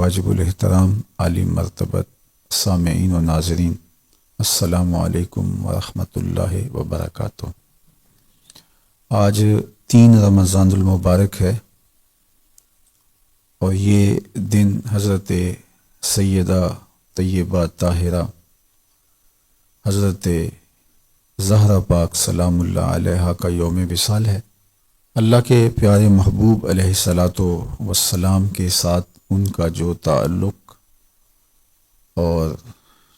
واجب الاحترام عالی مرتبت سامعین و ناظرین، السلام علیکم ورحمۃ اللہ وبرکاتہ۔ آج 3 رمضان المبارک ہے اور یہ دن حضرت سیدہ طیبہ طاہرہ حضرت زہرا پاک سلام اللہ علیہا کا یوم وصال ہے۔ اللہ کے پیارے محبوب علیہ الصلاۃ والسلام کے ساتھ ان کا جو تعلق اور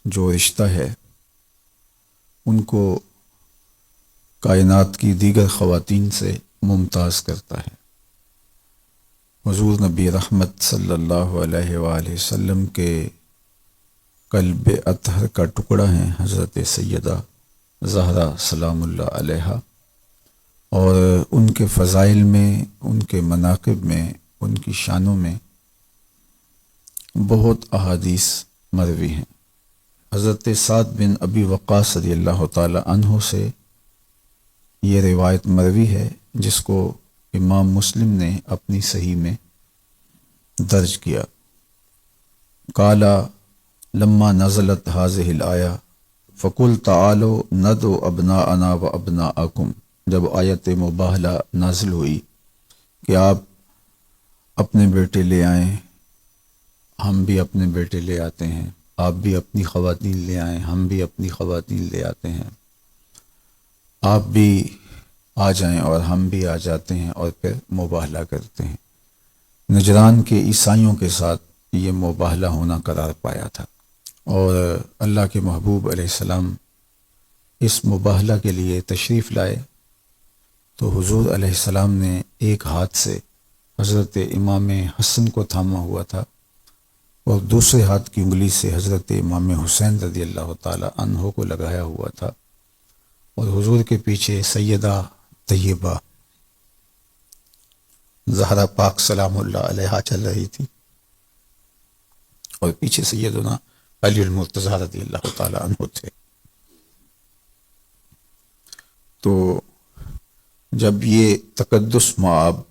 جو رشتہ ہے ان کو کائنات کی دیگر خواتین سے ممتاز کرتا ہے۔ حضور نبی رحمت صلی اللہ علیہ وآلہ وسلم کے قلب اطہر کا ٹکڑا ہیں حضرت سیدہ زہرا سلام اللہ علیہا، اور ان کے فضائل میں، ان کے مناقب میں، ان کی شانوں میں بہت احادیث مروی ہیں۔ حضرت سعد بن ابی وقاص رضی اللہ تعالی عنہ سے یہ روایت مروی ہے جس کو امام مسلم نے اپنی صحیح میں درج کیا۔ قال لما نزلت هذه الآیہ فقل تعالوا ندعو ابناءنا وابناءکم، جب آیت مباہلہ نازل ہوئی کہ آپ اپنے بیٹے لے آئیں، ہم بھی اپنے بیٹے لے آتے ہیں، آپ بھی اپنی خواتین لے آئیں، ہم بھی اپنی خواتین لے آتے ہیں، آپ بھی آ جائیں اور ہم بھی آ جاتے ہیں، اور پھر مباہلہ کرتے ہیں۔ نجران کے عیسائیوں کے ساتھ یہ مباہلہ ہونا قرار پایا تھا، اور اللہ کے محبوب علیہ السلام اس مباہلہ کے لیے تشریف لائے تو حضور علیہ السلام نے ایک ہاتھ سے حضرت امام حسن کو تھاما ہوا تھا اور دوسرے ہاتھ کی انگلی سے حضرت امام حسین رضی اللہ تعالی عنہ کو لگایا ہوا تھا، اور حضور کے پیچھے سیدہ طیبہ زہرا پاک سلام اللہ علیہا چل رہی تھی، اور پیچھے سیدنا علی المرتضیٰ رضی اللہ تعالی عنہ تھے۔ تو جب یہ تقدس معاب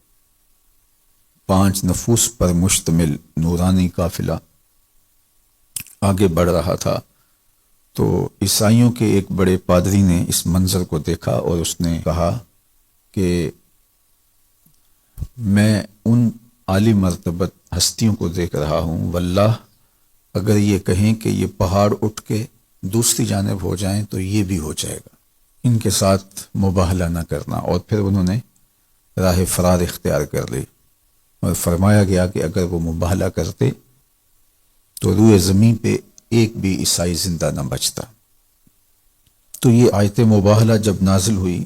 5 نفوس پر مشتمل نورانی قافلہ آگے بڑھ رہا تھا تو عیسائیوں کے ایک بڑے پادری نے اس منظر کو دیکھا اور اس نے کہا کہ میں ان عالی مرتبت ہستیوں کو دیکھ رہا ہوں، واللہ اگر یہ کہیں کہ یہ پہاڑ اٹھ کے دوسری جانب ہو جائیں تو یہ بھی ہو جائے گا، ان کے ساتھ مباہلہ نہ کرنا۔ اور پھر انہوں نے راہ فرار اختیار کر لی، اور فرمایا گیا کہ اگر وہ مباہلہ کرتے تو روئے زمین پہ ایک بھی عیسائی زندہ نہ بچتا۔ تو یہ آیت مباہلہ جب نازل ہوئی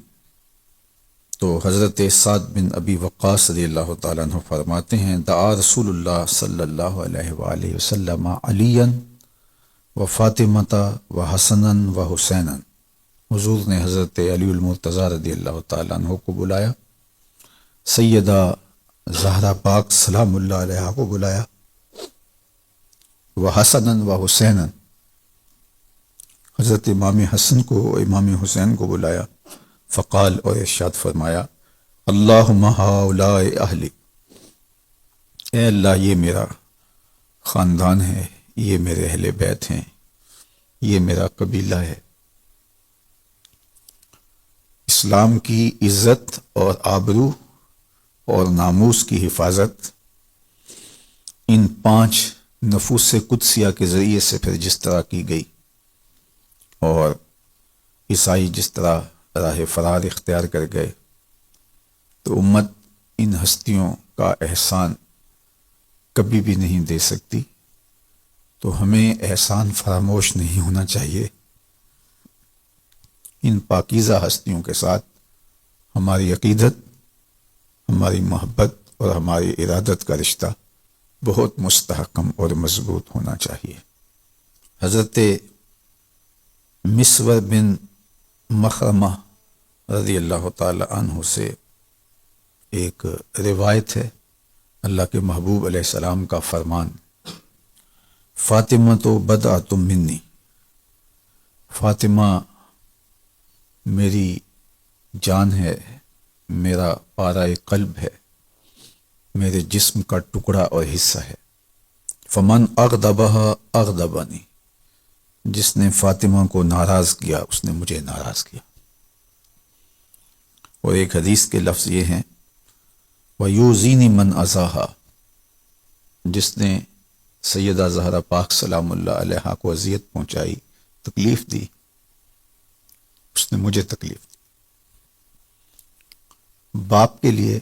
تو حضرت سعد بن ابی وقاص رضی اللہ تعالیٰ عنہ فرماتے ہیں دعا رسول اللہ صلی اللہ علیہ وآلہ وسلم علیاً و فاطمۃ و حسناً و حسیناً، حضور نے حضرت علی المرتضیٰ رضی اللہ تعالیٰ عنہ کو بلایا، سیدہ زہرا پاک سلام اللہ علیہ کو بلایا، و حسناً و حسیناً، حضرت امام حسن کو امام حسین کو بلایا، فقال، اور ارشاد فرمایا اللہم ہؤلاء اہلی، اے اللہ یہ میرا خاندان ہے، یہ میرے اہل بیت ہیں، یہ میرا قبیلہ ہے۔ اسلام کی عزت اور آبرو اور ناموس کی حفاظت ان 5 نفوس قدسیہ کے ذریعے سے پھر جس طرح کی گئی، اور عیسائی جس طرح راہ فرار اختیار کر گئے، تو امت ان ہستیوں کا احسان کبھی بھی نہیں دے سکتی۔ تو ہمیں احسان فراموش نہیں ہونا چاہیے، ان پاکیزہ ہستیوں کے ساتھ ہماری عقیدت، ہماری محبت اور ہماری ارادت کا رشتہ بہت مستحکم اور مضبوط ہونا چاہیے۔ حضرت مسور بن مخرمہ رضی اللہ تعالی عنہ سے ایک روایت ہے، اللہ کے محبوب علیہ السلام کا فرمان، فاطمہ تو بدعۃ منی، فاطمہ میری جان ہے، میرا پارہ قلب ہے، میرے جسم کا ٹکڑا اور حصہ ہے۔ فمن اغضبها اغضبنی، جس نے فاطمہ کو ناراض کیا اس نے مجھے ناراض کیا۔ اور ایک حدیث کے لفظ یہ ہیں وَيُوزِينِ مَنْ أَذَاهَا، جس نے سیدہ زہرا پاک سلام اللہ علیہا کو اذیت پہنچائی، تکلیف دی، اس نے مجھے تکلیف دی۔ باپ کے لیے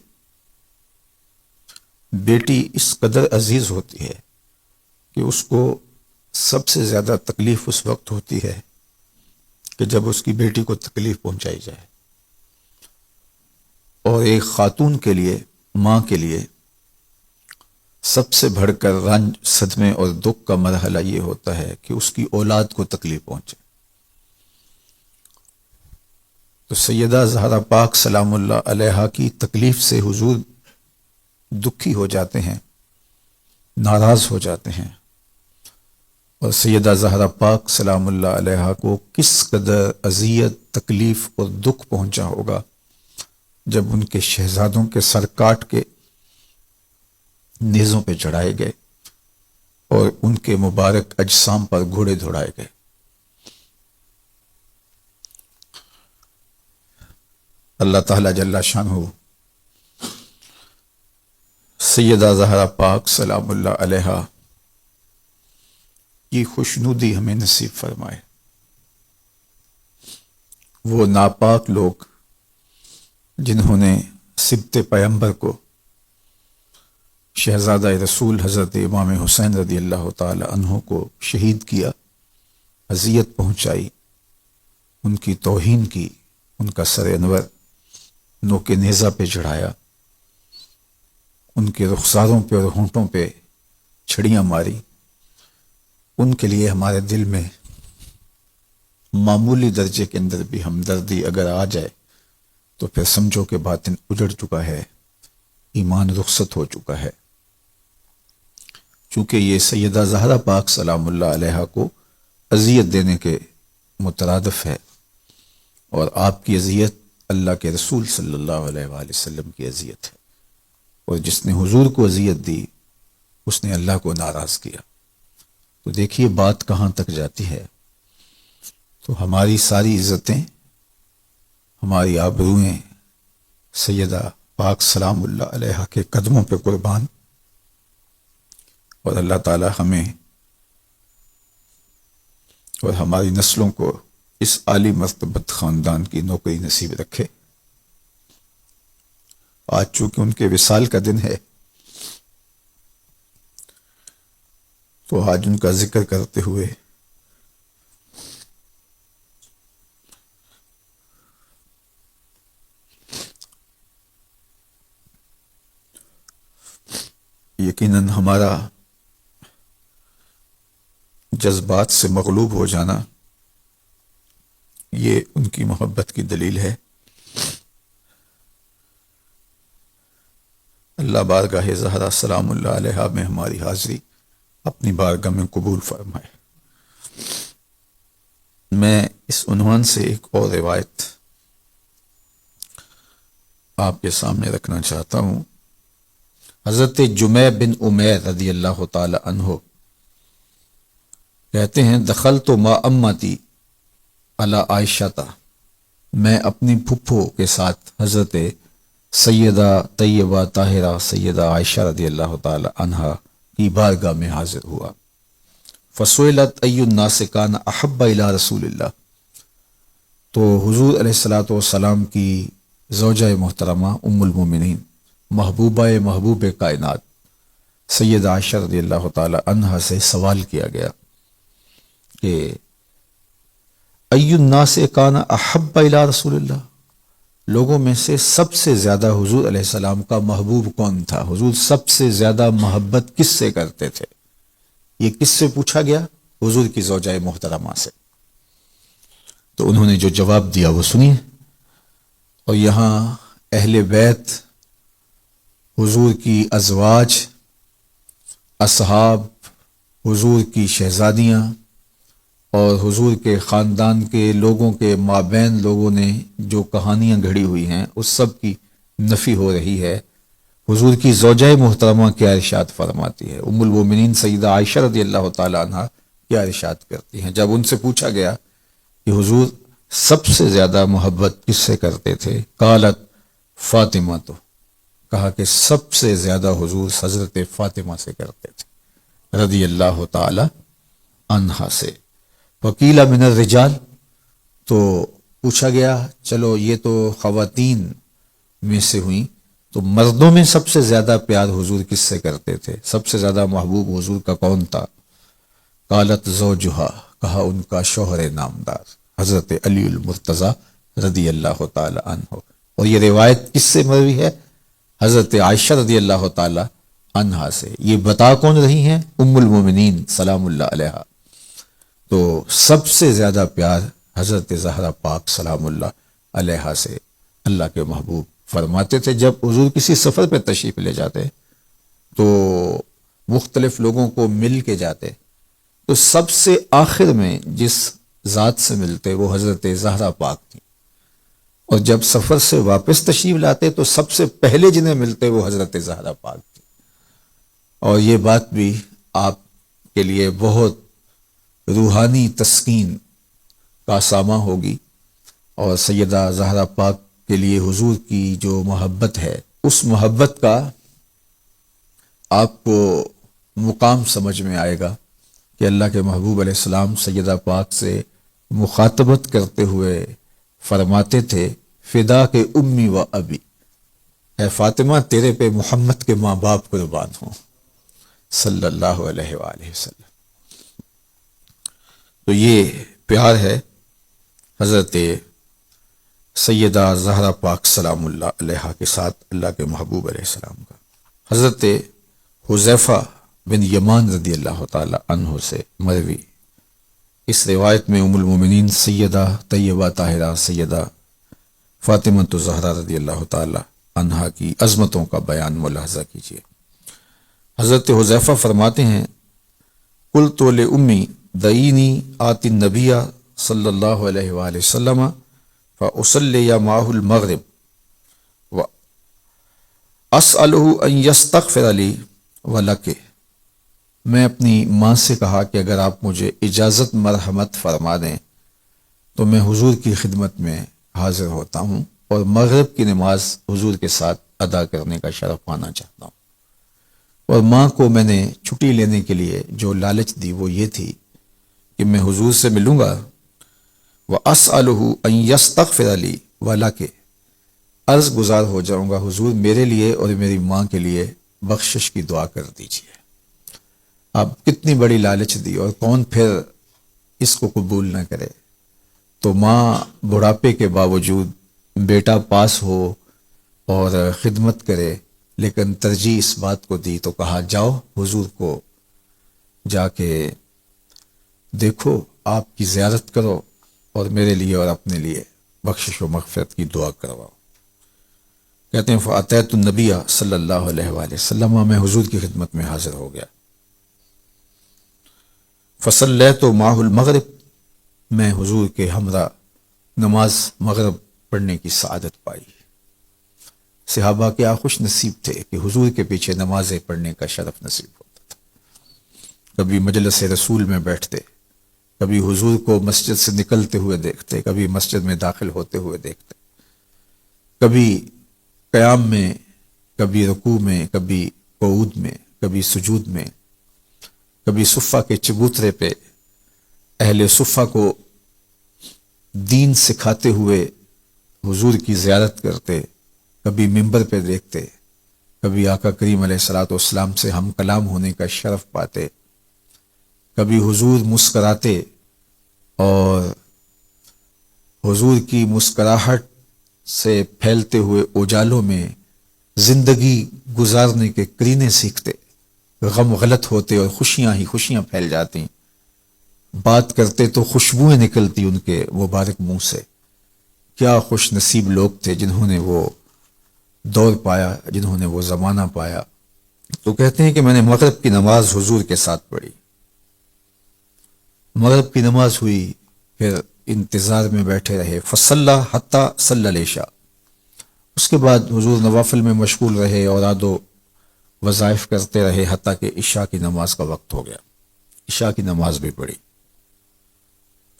بیٹی اس قدر عزیز ہوتی ہے کہ اس کو سب سے زیادہ تکلیف اس وقت ہوتی ہے کہ جب اس کی بیٹی کو تکلیف پہنچائی جائے۔ اور ایک خاتون کے لیے، ماں کے لیے سب سے بڑھ کر رنج، صدمے اور دکھ کا مرحلہ یہ ہوتا ہے کہ اس کی اولاد کو تکلیف پہنچے۔ تو سیدہ زہرا پاک سلام اللہ علیہا کی تکلیف سے حضور دکھی ہو جاتے ہیں، ناراض ہو جاتے ہیں۔ اور سیدہ زہرا پاک سلام اللہ علیہا کو کس قدر اذیت، تکلیف اور دکھ پہنچا ہوگا جب ان کے شہزادوں کے سر کاٹ کے نیزوں پہ چڑھائے گئے اور ان کے مبارک اجسام پر گھوڑے دوڑائے گئے۔ اللہ تعالیٰ جل شانہ سیدہ زہرا پاک سلام اللہ علیہا کی خوشنودی ہمیں نصیب فرمائے۔ وہ ناپاک لوگ جنہوں نے سبط پیمبر کو، شہزادہ رسول حضرت امام حسین رضی اللہ تعالی عنہ کو شہید کیا، اذیت پہنچائی، ان کی توہین کی، ان کا سر انور نوک نیزہ پہ چڑھایا، ان کے رخساروں پہ اور ہونٹوں پہ چھڑیاں ماری، ان کے لیے ہمارے دل میں معمولی درجے کے اندر بھی ہمدردی اگر آ جائے تو پھر سمجھو کہ باطن اجڑ چکا ہے، ایمان رخصت ہو چکا ہے۔ چونکہ یہ سیدہ زہرا پاک سلام اللہ علیہا کو اذیت دینے کے مترادف ہے، اور آپ کی اذیت اللہ کے رسول صلی اللہ علیہ وآلہ وسلم کی اذیت ہے، اور جس نے حضور کو اذیت دی اس نے اللہ کو ناراض کیا۔ تو دیکھیے بات کہاں تک جاتی ہے۔ تو ہماری ساری عزتیں، ہماری آبروئیں سیدہ پاک سلام اللہ علیہا کے قدموں پہ قربان، اور اللہ تعالی ہمیں اور ہماری نسلوں کو اس عالی مرتبت خاندان کی نوکری نصیب رکھے۔ آج چونکہ ان کے وصال کا دن ہے تو آج ان کا ذکر کرتے ہوئے یقیناً ہمارا جذبات سے مغلوب ہو جانا یہ ان کی محبت کی دلیل ہے۔ اللہ بارگاہ زہرا سلام اللہ علیہا میں ہماری حاضری اپنی بارگاہ میں قبول فرمائے۔ میں اس عنوان سے ایک اور روایت آپ کے سامنے رکھنا چاہتا ہوں۔ حضرت جمیع بن امیر رضی اللہ تعالی عنہ کہتے ہیں دخلت ما امتی علی عائشہ، میں اپنی پھپھو کے ساتھ حضرت سیدہ طیبہ طاہرہ سیدہ عائشہ رضی اللہ تعالی عنہا کی بارگاہ میں حاضر ہوا۔ فسئلت ای الناس کان احب الی رسول اللہ، تو حضور علیہ الصلوۃ والسلام کی زوجہ محترمہ ام المومنین، محبوب کائنات سیدہ عائشہ رضی اللہ تعالی عنہا سے سوال کیا گیا کہ ای الناس کان احب الی رسول اللہ، لوگوں میں سے سب سے زیادہ حضور علیہ السلام کا محبوب کون تھا؟ حضور سب سے زیادہ محبت کس سے کرتے تھے؟ یہ کس سے پوچھا گیا؟ حضور کی زوجہ محترمہ سے۔ تو انہوں نے جو جواب دیا وہ سنیے۔ اور یہاں اہل بیت، حضور کی ازواج، اصحاب، حضور کی شہزادیاں اور حضور کے خاندان کے لوگوں کے مابین لوگوں نے جو کہانیاں گھڑی ہوئی ہیں اس سب کی نفی ہو رہی ہے، حضور کی زوجہ محترمہ کیا ارشاد فرماتی ہے، ام المومنین سیدہ عائشہ رضی اللہ تعالی عنہ کیا ارشاد کرتی ہیں جب ان سے پوچھا گیا کہ حضور سب سے زیادہ محبت کس سے کرتے تھے؟ قالت فاطمہ، تو کہا کہ سب سے زیادہ حضور حضرت فاطمہ سے کرتے تھے رضی اللہ تعالی عنہا سے۔ وقیل من الرجال، تو پوچھا گیا چلو یہ تو خواتین میں سے ہوئیں، تو مردوں میں سب سے زیادہ پیار حضور کس سے کرتے تھے، سب سے زیادہ محبوب حضور کا کون تھا؟ قالت زوجہا، کہا ان کا شوہر نامدار حضرت علی المرتضیٰ رضی اللہ تعالی عنہ۔ اور یہ روایت کس سے مروی ہے؟ حضرت عائشہ رضی اللہ تعالی عنہا سے۔ یہ بتا کون رہی ہیں؟ ام المومنین سلام اللہ علیہا۔ تو سب سے زیادہ پیار حضرت زہرا پاک سلام اللہ علیہا سے اللہ کے محبوب فرماتے تھے۔ جب حضور کسی سفر پہ تشریف لے جاتے تو مختلف لوگوں کو مل کے جاتے، تو سب سے آخر میں جس ذات سے ملتے وہ حضرت زہرا پاک تھی، اور جب سفر سے واپس تشریف لاتے تو سب سے پہلے جنہیں ملتے وہ حضرت زہرا پاک تھی۔ اور یہ بات بھی آپ کے لیے بہت روحانی تسکین کا ساماں ہوگی، اور سیدہ زہرا پاک کے لیے حضور کی جو محبت ہے، اس محبت کا آپ کو مقام سمجھ میں آئے گا کہ اللہ کے محبوب علیہ السلام سیدہ پاک سے مخاطبت کرتے ہوئے فرماتے تھے فدا کے امی و ابی، اے فاطمہ تیرے پہ محمد کے ماں باپ قربان ہوں صلی اللہ علیہ وآلہ وسلم۔ تو یہ پیار ہے حضرت سیدہ زہرا پاک سلام اللہ علیہا کے ساتھ اللہ کے محبوب علیہ السلام کا۔ حضرت حذیفہ بن یمان رضی اللہ تعالی عنہ سے مروی اس روایت میں ام المومنین سیدہ طیبہ طاہرہ سیدہ فاطمہ الزہرا رضی اللہ تعالی عنہا کی عظمتوں کا بیان ملاحظہ کیجیے۔ حضرت حذیفہ فرماتے ہیں قلت لأمی دعینی آتی النبی صلی اللہ علیہ وآلہ وسلم فأصلی معه المغرب وأسألہ ان یستغفر لی ولک، میں اپنی ماں سے کہا کہ اگر آپ مجھے اجازت مرحمت فرما دیں تو میں حضور کی خدمت میں حاضر ہوتا ہوں اور مغرب کی نماز حضور کے ساتھ ادا کرنے کا شرف پانا چاہتا ہوں۔ اور ماں کو میں نے چھٹی لینے کے لیے جو لالچ دی وہ یہ تھی کہ میں حضور سے ملوں گا، وَأَسْأَلُهُ أَن يَسْتَغْفِرَ لِي وَلَكَ، عرض گزار ہو جاؤں گا حضور میرے لیے اور میری ماں کے لیے بخشش کی دعا کر دیجیے۔ اب کتنی بڑی لالچ دی، اور کون پھر اس کو قبول نہ کرے؟ تو ماں بڑھاپے کے باوجود بیٹا پاس ہو اور خدمت کرے، لیکن ترجیح اس بات کو دی، تو کہا جاؤ حضور کو جا کے دیکھو، آپ کی زیارت کرو اور میرے لیے اور اپنے لیے بخشش و مغفرت کی دعا کرواؤ۔ کہتے ہیں فأتیت النبی صلی اللہ علیہ وآلہ وسلم، میں حضور کی خدمت میں حاضر ہو گیا۔ فصلیت معہ المغرب، میں حضور کے ہمراہ نماز مغرب پڑھنے کی سعادت پائی۔ صحابہ کیا خوش نصیب تھے کہ حضور کے پیچھے نمازیں پڑھنے کا شرف نصیب ہوتا تھا۔ کبھی مجلس رسول میں بیٹھتے، کبھی حضور کو مسجد سے نکلتے ہوئے دیکھتے، کبھی مسجد میں داخل ہوتے ہوئے دیکھتے، کبھی قیام میں، کبھی رکوع میں، کبھی قعود میں، کبھی سجود میں، کبھی صفہ کے چبوترے پہ اہل صفہ کو دین سکھاتے ہوئے حضور کی زیارت کرتے، کبھی ممبر پہ دیکھتے، کبھی آقا کریم علیہ الصلوۃ والسلام سے ہم کلام ہونے کا شرف پاتے، کبھی حضور مسکراتے اور حضور کی مسکراہٹ سے پھیلتے ہوئے اجالوں میں زندگی گزارنے کے کرینے سیکھتے، غم غلط ہوتے اور خوشیاں ہی خوشیاں پھیل جاتی، بات کرتے تو خوشبوئیں نکلتی ان کے مبارک منہ سے۔ کیا خوش نصیب لوگ تھے جنہوں نے وہ دور پایا، جنہوں نے وہ زمانہ پایا۔ تو کہتے ہیں کہ میں نے مغرب کی نماز حضور کے ساتھ پڑھی، مغرب کی نماز ہوئی، پھر انتظار میں بیٹھے رہے، فصلی حتی صلی العشاء، اس کے بعد حضور نوافل میں مشغول رہے، اوراد و وظائف کرتے رہے، حتیٰ کہ عشاء کی نماز کا وقت ہو گیا، عشاء کی نماز بھی پڑھی۔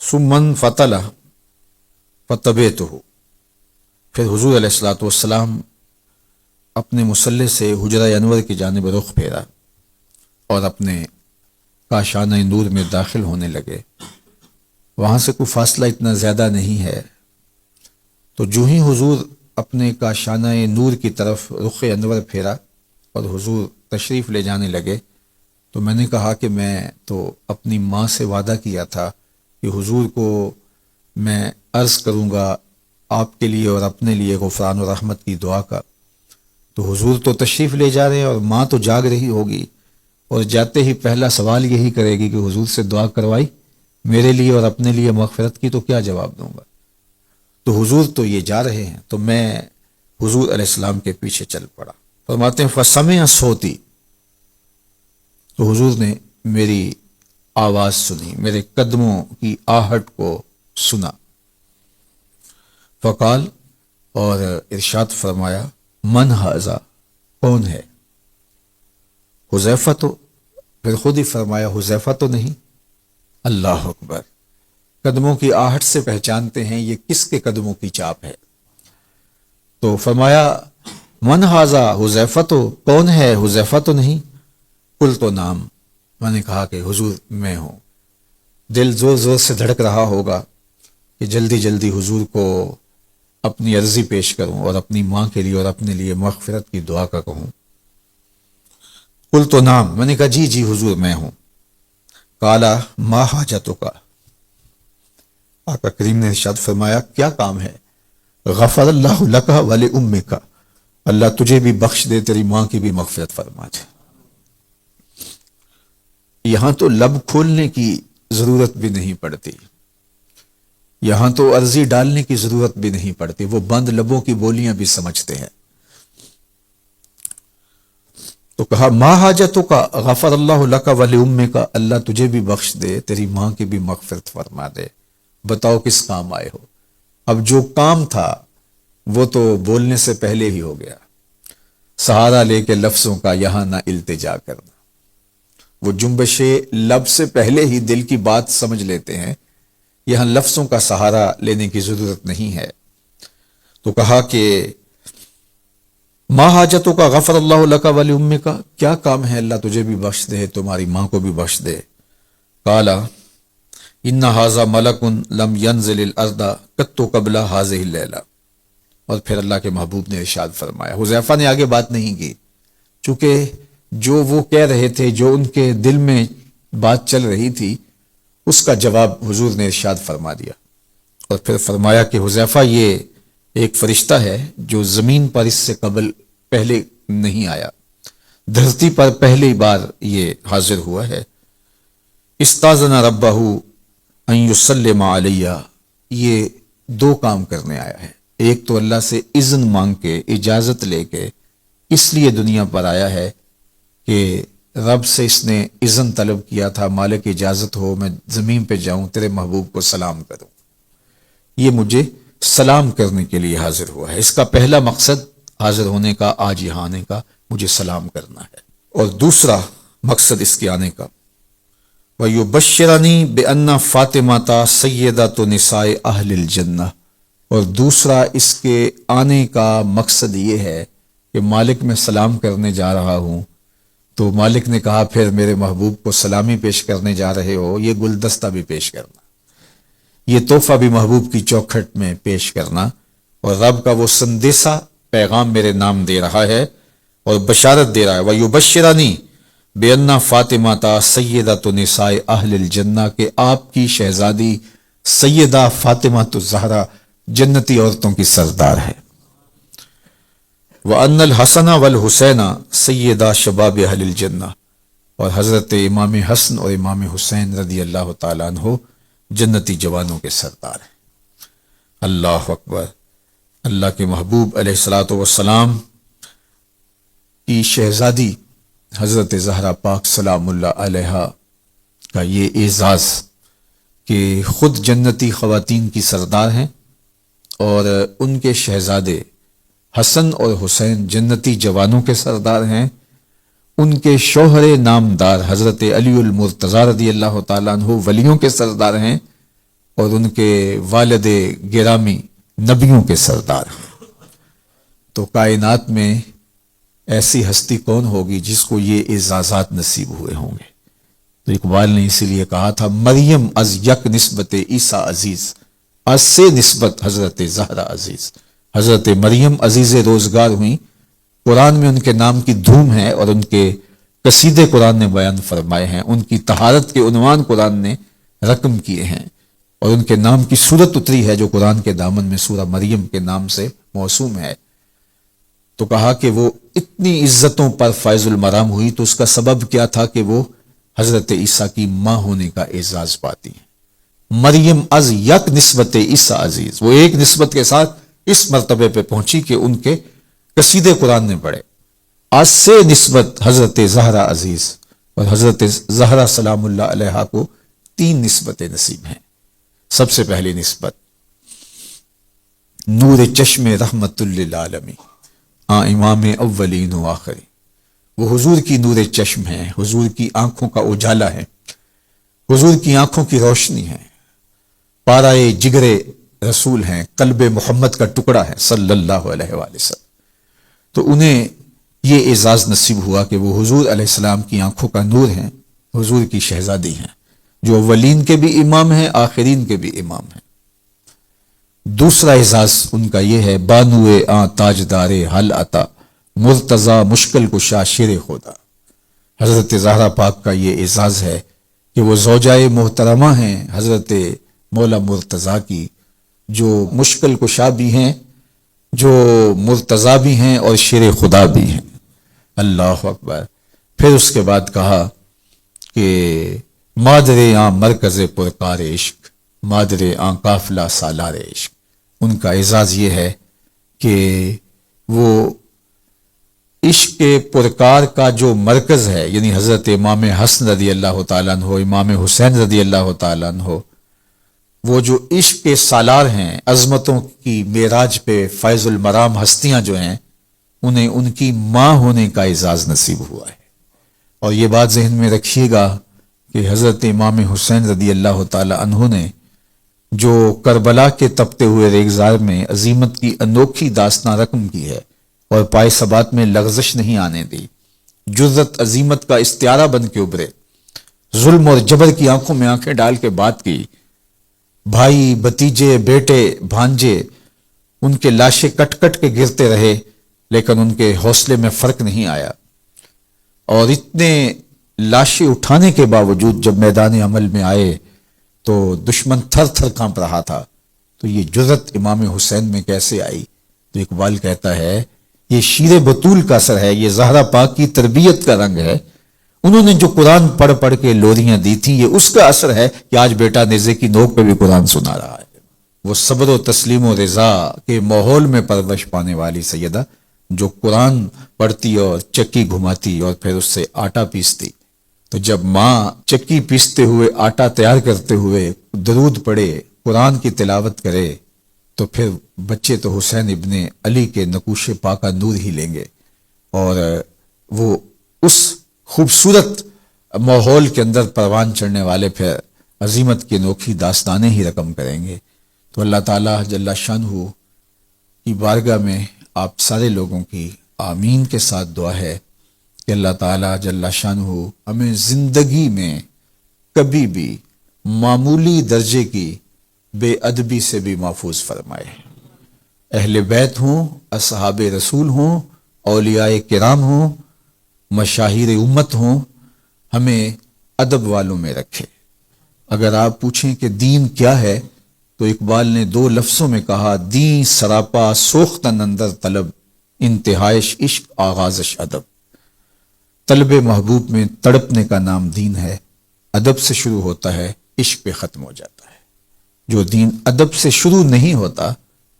ثم فتح فتبعتہ، پھر حضور علیہ الصلوۃ والسلام اپنے مصلی سے حجرہ انور کی جانب رخ پھیرا اور اپنے کاشانہ نور میں داخل ہونے لگے۔ وہاں سے کوئی فاصلہ اتنا زیادہ نہیں ہے، تو جو ہی حضور اپنے کاشانہ نور کی طرف رخ انور پھیرا اور حضور تشریف لے جانے لگے، تو میں نے کہا کہ میں تو اپنی ماں سے وعدہ کیا تھا کہ حضور کو میں عرض کروں گا آپ کے لیے اور اپنے لیے غفران و رحمت کی دعا کا، تو حضور تو تشریف لے جا رہے ہیں اور ماں تو جاگ رہی ہوگی، اور جاتے ہی پہلا سوال یہی کرے گی کہ حضور سے دعا کروائی میرے لیے اور اپنے لیے مغفرت کی، تو کیا جواب دوں گا؟ تو حضور تو یہ جا رہے ہیں، تو میں حضور علیہ السلام کے پیچھے چل پڑا۔ فرماتے ہیں فسمع صوتی، تو حضور نے میری آواز سنی، میرے قدموں کی آہٹ کو سنا۔ فقال، اور ارشاد فرمایا، من ھذا، کون ہے؟ حذیفہ، تو پھر خود ہی فرمایا حذیفہ تو نہیں۔ اللہ اکبر، قدموں کی آہٹ سے پہچانتے ہیں یہ کس کے قدموں کی چاپ ہے۔ تو فرمایا من ھذا حذیفہ، تو کون ہے؟ حذیفہ تو نہیں۔ قلت نعم، میں نے کہا کہ حضور میں ہوں۔ دل زور زور سے دھڑک رہا ہوگا کہ جلدی جلدی حضور کو اپنی عرضی پیش کروں اور اپنی ماں کے لیے اور اپنے لیے مغفرت کی دعا کا کہوں۔ قلت نعم، میں نے کہا جی جی حضور میں ہوں۔ قالا ما حاجتک، آقا کریم نے ارشاد فرمایا کیا کام ہے؟ غفر اللہ لک ولامک، اللہ تجھے بھی بخش دے، تیری ماں کی بھی مغفرت فرما دے۔ یہاں تو لب کھولنے کی ضرورت بھی نہیں پڑتی، یہاں تو عرضی ڈالنے کی ضرورت بھی نہیں پڑتی، وہ بند لبوں کی بولیاں بھی سمجھتے ہیں۔ تو کہا ما حاجتک غفر اللہ لک ولامک، اللہ تجھے بھی بخش دے، تیری ماں کی بھی مغفرت فرما دے۔ بتاؤ کس کام آئے ہو؟ اب جو کام تھا وہ تو بولنے سے پہلے ہی ہو گیا، سہارا لے کے لفظوں کا یہاں نہ التجا کرنا۔ وہ جنبش لب سے پہلے ہی دل کی بات سمجھ لیتے ہیں، یہاں لفظوں کا سہارا لینے کی ضرورت نہیں ہے۔ تو کہا کہ ما حاجتوں کا غفر اللہ لک ولامک، کیا کام ہے اللہ تجھے بھی بخش دے، تمہاری ماں کو بھی بخش دے۔ قالا ان ھذا ملک لم ینزل الارض قط قبل ھذہ اللیلہ، اور پھر اللہ کے محبوب نے ارشاد فرمایا، حذیفہ نے آگے بات نہیں کی، چونکہ جو وہ کہہ رہے تھے، جو ان کے دل میں بات چل رہی تھی، اس کا جواب حضور نے ارشاد فرما دیا، اور پھر فرمایا کہ حذیفہ یہ ایک فرشتہ ہے جو زمین پر اس سے قبل پہلے نہیں آیا، دھرتی پر پہلی بار یہ حاضر ہوا ہے۔ استاذن ربہ ان یسلم علیہ، یہ دو کام کرنے آیا ہے، ایک تو اللہ سے اذن مانگ کے، اجازت لے کے اس لیے دنیا پر آیا ہے کہ رب سے اس نے اذن طلب کیا تھا، مالک اجازت ہو میں زمین پہ جاؤں تیرے محبوب کو سلام کروں، یہ مجھے سلام کرنے کے لیے حاضر ہوا ہے۔ اس کا پہلا مقصد حاضر ہونے کا، آج یہاں آنے کا، مجھے سلام کرنا ہے، اور دوسرا مقصد اس کے آنے کا وَيُبَشِّرَنِي بِأَنَّ فاطمہ سیدۃ نساء اہل الجنہ، اور دوسرا اس کے آنے کا مقصد یہ ہے کہ مالک میں سلام کرنے جا رہا ہوں، تو مالک نے کہا پھر میرے محبوب کو سلامی پیش کرنے جا رہے ہو، یہ گلدستہ بھی پیش کرنا، یہ تحفہ بھی محبوب کی چوکھٹ میں پیش کرنا، اور رب کا وہ سندیسہ پیغام میرے نام دے رہا ہے اور بشارت دے رہا ہے وَيُبَشِّرَنِي بِأَنَّ فاطمہ سیدۃ نساء اہل الجنہ، کہ آپ کی شہزادی سیدہ فاطمہ الزہرا جنتی عورتوں کی سردار ہے۔ وَأَنَّ الْحَسَنَ وَالْحُسَيْنَ سیدہ شباب اہل الجنہ، اور حضرت امام حسن اور امام حسین رضی اللہ تعالیٰ عنہ جنتی جوانوں کے سردار ہیں۔ اللہ اکبر، اللہ کے محبوب علیہ الصلوۃ والسلام کی شہزادی حضرت زہرا پاک سلام اللہ علیہا کا یہ اعزاز کہ خود جنتی خواتین کی سردار ہیں، اور ان کے شہزادے حسن اور حسین جنتی جوانوں کے سردار ہیں، ان کے شوہر نامدار حضرت علی المرتضیٰ رضی اللہ تعالیٰ عنہ ولیوں کے سردار ہیں، اور ان کے والد گرامی نبیوں کے سردار ہیں۔ تو کائنات میں ایسی ہستی کون ہوگی جس کو یہ اعزازات نصیب ہوئے ہوں گے؟ تو اقبال نے اسی لیے کہا تھا مریم از یک نسبت عیسیٰ عزیز، از سے نسبت حضرت زہرا عزیز۔ حضرت مریم عزیز روزگار ہوئیں، قرآن میں ان کے نام کی دھوم ہے، اور ان کے قصیدے قرآن نے بیان فرمائے ہیں، ان کی طہارت کے عنوان قرآن نے رقم کیے ہیں، اور ان کے نام کی صورت اتری ہے جو قرآن کے دامن میں سورہ مریم کے نام سے موسوم ہے۔ تو کہا کہ وہ اتنی عزتوں پر فائز المرام ہوئی، تو اس کا سبب کیا تھا کہ وہ حضرت عیسیٰ کی ماں ہونے کا اعزاز پاتی ہیں۔ مریم از یک نسبت عیسیٰ عزیز، وہ ایک نسبت کے ساتھ اس مرتبے پہ پہنچی کہ ان کے قصیدے قرآن نے پڑھے۔ از سے نسبت حضرت زہرا عزیز، اور حضرت زہرا سلام اللہ علیہا کو 3 نسبتیں نصیب ہیں۔ سب سے پہلی نسبت نور چشم رحمت للعالمین، امام اولین و آخری، وہ حضور کی نور چشم ہے، حضور کی آنکھوں کا اجالا ہے، حضور کی آنکھوں کی روشنی ہے، پارائے جگر رسول ہیں، قلب محمد کا ٹکڑا ہے صلی اللہ علیہ وآلہ وسلم۔ تو انہیں یہ اعزاز نصیب ہوا کہ وہ حضور علیہ السلام کی آنکھوں کا نور ہیں، حضور کی شہزادی ہیں، جو اولین کے بھی امام ہیں، آخرین کے بھی امام ہیں۔ دوسرا اعزاز ان کا یہ ہے بانوے آن تاجدار حل عطا مرتضی مشکل کشا شیر خدا۔ حضرت زہرا پاک کا یہ اعزاز ہے کہ وہ زوجائے محترمہ ہیں حضرت مولا مرتضیٰ کی، جو مشکل کشا بھی ہیں، جو مرتضیٰ بھی ہیں، اور شیر خدا بھی ہیں۔ اللہ اکبر۔ پھر اس کے بعد کہا کہ مادر آن مرکز پرکار عشق، مادر آن قافلہ سالار عشق۔ ان کا اعزاز یہ ہے کہ وہ عشق پرکار کا جو مرکز ہے، یعنی حضرت امام حسن رضی اللہ تعالیٰ عنہ، امام حسین رضی اللہ تعالیٰ عنہ، وہ جو عشق کے سالار ہیں، عظمتوں کی معراج پہ فائز المرام ہستیاں جو ہیں، انہیں ان کی ماں ہونے کا اعزاز نصیب ہوا ہے۔ اور یہ بات ذہن میں رکھیے گا کہ حضرت امام حسین رضی اللہ تعالی عنہ نے جو کربلا کے تپتے ہوئے ریگزار میں عظیمت کی انوکھی داستان رقم کی ہے، اور پائے ثبات میں لغزش نہیں آنے دی، جرت عظیمت کا استعارہ بن کے ابھرے، ظلم اور جبر کی آنکھوں میں آنکھیں ڈال کے بات کی، بھائی بھتیجے بیٹے بھانجے ان کے لاشیں کٹ کٹ کے گرتے رہے، لیکن ان کے حوصلے میں فرق نہیں آیا، اور اتنے لاشیں اٹھانے کے باوجود جب میدان عمل میں آئے تو دشمن تھر تھر کانپ رہا تھا۔ تو یہ جرت امام حسین میں کیسے آئی؟ تو اقبال کہتا ہے یہ شیر بطول کا اثر ہے، یہ زہرا پاک کی تربیت کا رنگ ہے۔ انہوں نے جو قرآن پڑھ پڑھ کے لوریاں دی تھیں، یہ اس کا اثر ہے کہ آج بیٹا نیزے کی نوک پہ بھی قرآن سنا رہا ہے۔ وہ صبر و تسلیم و رضا کے ماحول میں پرورش پانے والی سیدہ، جو قرآن پڑھتی اور چکی گھماتی اور پھر اس سے آٹا پیستی۔ تو جب ماں چکی پیستے ہوئے آٹا تیار کرتے ہوئے درود پڑھے، قرآن کی تلاوت کرے، تو پھر بچے تو حسین ابن علی کے نقوش پاکا نور ہی لیں گے، اور وہ اس خوبصورت ماحول کے اندر پروان چڑھنے والے پھر عظیمت کی انوکھی داستانیں ہی رقم کریں گے۔ تو اللہ تعالیٰ جل شانہ کی بارگاہ میں آپ سارے لوگوں کی آمین کے ساتھ دعا ہے کہ اللہ تعالیٰ جل شانہ ہمیں زندگی میں کبھی بھی معمولی درجے کی بے ادبی سے بھی محفوظ فرمائے۔ اہل بیت ہوں، اصحاب رسول ہوں، اولیاء کرام ہوں، مشاہیر امت ہوں، ہمیں ادب والوں میں رکھے۔ اگر آپ پوچھیں کہ دین کیا ہے تو اقبال نے 2 لفظوں میں کہا، دین سراپا سوختن اندر طلب، انتہائش عشق آغازش ادب۔ طلب محبوب میں تڑپنے کا نام دین ہے، ادب سے شروع ہوتا ہے، عشق پہ ختم ہو جاتا ہے۔ جو دین ادب سے شروع نہیں ہوتا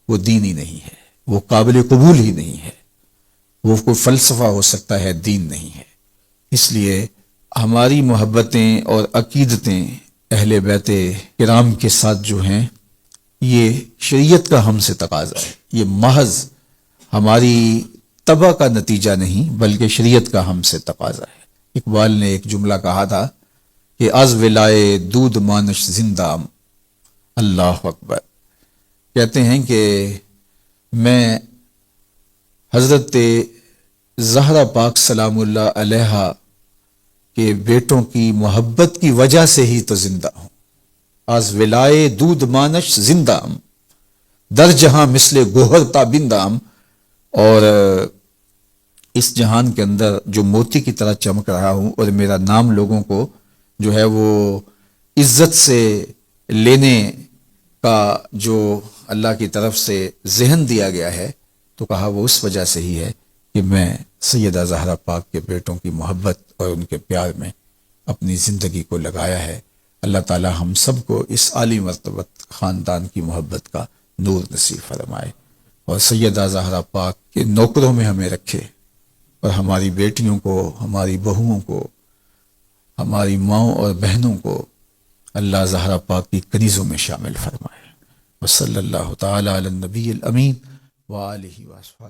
وہ دین ہی نہیں ہے، وہ قابل قبول ہی نہیں ہے، وہ کوئی فلسفہ ہو سکتا ہے، دین نہیں ہے۔ اس لیے ہماری محبتیں اور عقیدتیں اہل بیت کرام کے ساتھ جو ہیں، یہ شریعت کا ہم سے تقاضا ہے، یہ محض ہماری طبع کا نتیجہ نہیں بلکہ شریعت کا ہم سے تقاضا ہے۔ اقبال نے ایک جملہ کہا تھا کہ از ولائے دودھ مانش زندام، اللہ اکبر۔ کہتے ہیں کہ میں حضرت زہرا پاک سلام اللہ علیہا کے بیٹوں کی محبت کی وجہ سے ہی تو زندہ ہوں۔ از ولائے دودھ مانش زندام، در جہاں مثل گوہر تابندام، اور اس جہان کے اندر جو موتی کی طرح چمک رہا ہوں، اور میرا نام لوگوں کو جو ہے وہ عزت سے لینے کا جو اللہ کی طرف سے ذہن دیا گیا ہے، تو کہا وہ اس وجہ سے ہی ہے کہ میں سیدہ زہرا پاک کے بیٹوں کی محبت اور ان کے پیار میں اپنی زندگی کو لگایا ہے۔ اللہ تعالی ہم سب کو اس عالی مرتبت خاندان کی محبت کا نور نصیب فرمائے، اور سیدہ زہرا پاک کے نوکروں میں ہمیں رکھے، اور ہماری بیٹیوں کو، ہماری بہوؤں کو، ہماری ماؤں اور بہنوں کو اللہ زہرا پاک کی کنیزوں میں شامل فرمائے۔ وصلی اللہ تعالی علی النبی الامین وآلہ وصحبہ۔